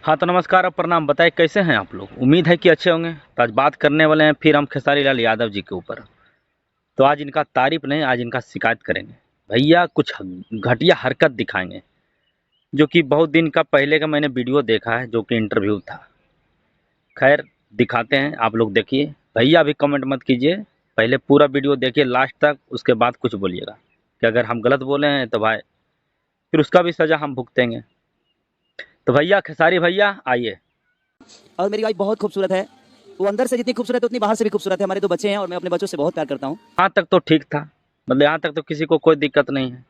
हाँ तो नमस्कार और प्रणाम। बताइए कैसे हैं आप लोग। उम्मीद है कि अच्छे होंगे। तो आज बात करने वाले हैं फिर हम खेसारी लाल यादव जी के ऊपर। तो आज इनका तारीफ नहीं, आज इनका शिकायत करेंगे। भैया कुछ घटिया हरकत दिखाएंगे, जो कि बहुत दिन का पहले का मैंने वीडियो देखा है, जो कि इंटरव्यू था। खैर दिखाते हैं, आप लोग देखिए। भैया अभी कमेंट मत कीजिए, पहले पूरा वीडियो देखिए लास्ट तक, उसके बाद कुछ बोलिएगा कि अगर हम गलत बोले हैं तो भाई फिर उसका भी सज़ा हम भुगतेंगे। तो भैया खेसारी भैया आइए। और मेरी वाइफ बहुत खूबसूरत है। वो अंदर से जितनी खूबसूरत है उतनी बाहर से भी खूबसूरत है। हमारे 2 बच्चे हैं और मैं अपने बच्चों से बहुत प्यार करता हूँ। यहाँ तक तो ठीक था, मतलब यहाँ तक तो किसी को कोई दिक्कत नहीं है।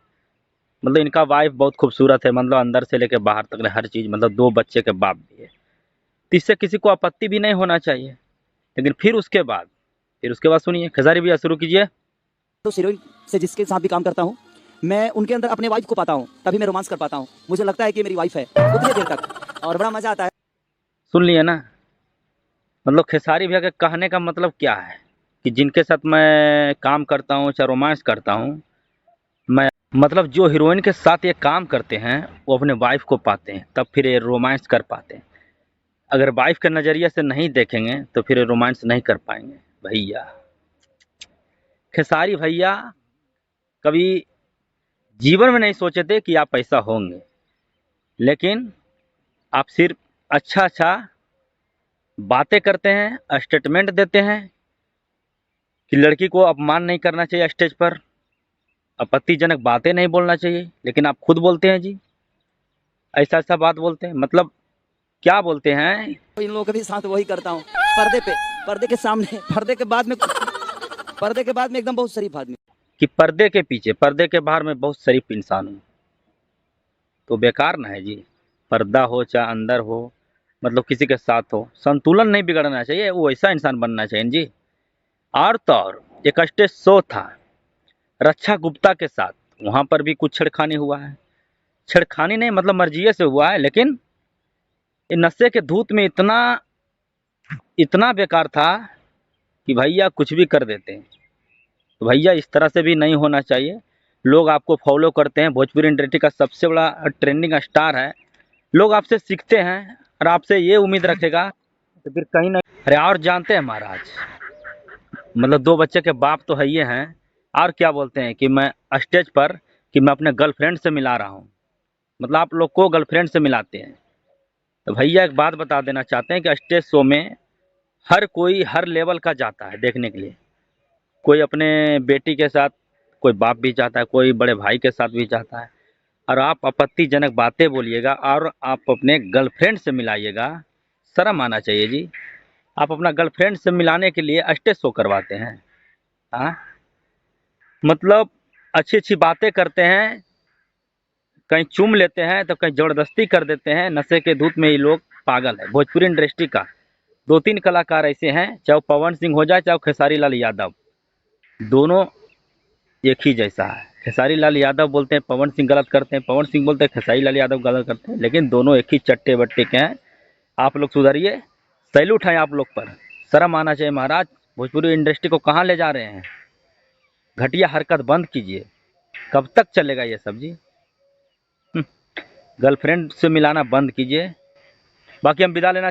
मतलब इनका वाइफ बहुत खूबसूरत है, मतलब अंदर से लेकर बाहर तक हर चीज़, मतलब 2 बच्चे के बाप भी है, तो इससे किसी को आपत्ति भी नहीं होना चाहिए। लेकिन फिर उसके बाद सुनिए। खेसारी भैया शुरू कीजिए। तो हीरोइन से जिसके साथ भी काम करता हूँ, मैं उनके अंदर अपने वाइफ को पाता हूँ, तभी मैं रोमांस कर पाता हूँ। मुझे लगता है कि मेरी वाइफ है उतनी देर तक, और बड़ा मजा आता है। सुन लिए ना, मतलब खेसारी भैया के कहने का मतलब क्या है कि जिनके साथ मैं काम करता हूँ चाहे रोमांस करता हूँ, मैं मतलब जो हीरोइन के साथ ये काम करते हैं वो अपने वाइफ को पाते हैं, तब फिर ये रोमांस कर पाते हैं। अगर वाइफ के नज़रिए से नहीं देखेंगे तो फिर ये रोमांस नहीं कर पाएंगे। भैया खेसारी भैया कभी जीवन में नहीं सोचे थे कि आप ऐसा होंगे, लेकिन आप सिर्फ अच्छा अच्छा बातें करते हैं, स्टेटमेंट देते हैं कि लड़की को अपमान नहीं करना चाहिए, स्टेज पर आपत्तिजनक बातें नहीं बोलना चाहिए, लेकिन आप खुद बोलते हैं जी, ऐसा ऐसा बात बोलते हैं। मतलब क्या बोलते हैं। तो इन लोगों के भी साथ वही करता हूँ। पर्दे पे, पर्दे के सामने, पर्दे के बाद में एकदम बहुत शरीफ आदमी। कि पर्दे के पीछे, पर्दे के बाहर में बहुत शरीफ इंसान हूँ, तो बेकार ना है जी। पर्दा हो चाहे अंदर हो, मतलब किसी के साथ हो, संतुलन नहीं बिगड़ना चाहिए, वो ऐसा इंसान बनना चाहिए जी। और तो और एक स्टेज शो था रक्षा गुप्ता के साथ, वहाँ पर भी कुछ छेड़खानी हुआ है। छेड़खानी नहीं, मतलब मर्जिए से हुआ है, लेकिन ये नशे के धूत में इतना इतना बेकार था कि भैया कुछ भी कर देते हैं। तो भैया इस तरह से भी नहीं होना चाहिए। लोग आपको फॉलो करते हैं, भोजपुरी इंडस्ट्री का सबसे बड़ा ट्रेंडिंग स्टार है, लोग आपसे सीखते हैं और आपसे ये उम्मीद रखेगा तो फिर कहीं ना। अरे और जानते हैं महाराज, मतलब 2 बच्चे के बाप तो है ये हैं, और क्या बोलते हैं कि मैं स्टेज पर कि मैं अपने गर्लफ्रेंड से मिला रहा हूँ, मतलब आप लोग को गर्लफ्रेंड से मिलाते हैं। तो भैया एक बात बता देना चाहते हैं कि स्टेज शो में हर कोई हर लेवल का जाता है देखने के लिए। कोई अपने बेटी के साथ, कोई बाप भी चाहता है, कोई बड़े भाई के साथ भी चाहता है, और आप आपत्तिजनक बातें बोलिएगा और आप अपने गर्लफ्रेंड से मिलाइएगा, शर्म आना चाहिए जी। आप अपना गर्लफ्रेंड से मिलाने के लिए स्टेज शो करवाते हैं। हाँ, मतलब अच्छी अच्छी बातें करते हैं, कहीं चूम लेते हैं तो कहीं ज़बरदस्ती कर देते हैं। नशे के धूत में ये लोग पागल है। भोजपुरी इंडस्ट्री का 2-3 कलाकार ऐसे हैं, चाहे वो पवन सिंह हो जाए चाहे वो खेसारी लाल यादव, दोनों एक ही जैसा है। खेसारी लाल यादव बोलते हैं पवन सिंह गलत करते हैं, पवन सिंह बोलते हैं खेसारी लाल यादव गलत करते हैं, लेकिन दोनों एक ही चट्टे बट्टे के हैं। आप लोग सुधरिए, सैल्यूट है आप लोग पर, शर्म आना चाहिए महाराज। भोजपुरी इंडस्ट्री को कहाँ ले जा रहे हैं। घटिया हरकत बंद कीजिए। कब तक चलेगा ये सब जी। गर्लफ्रेंड से मिलाना बंद कीजिए। बाकी हम विदा लेना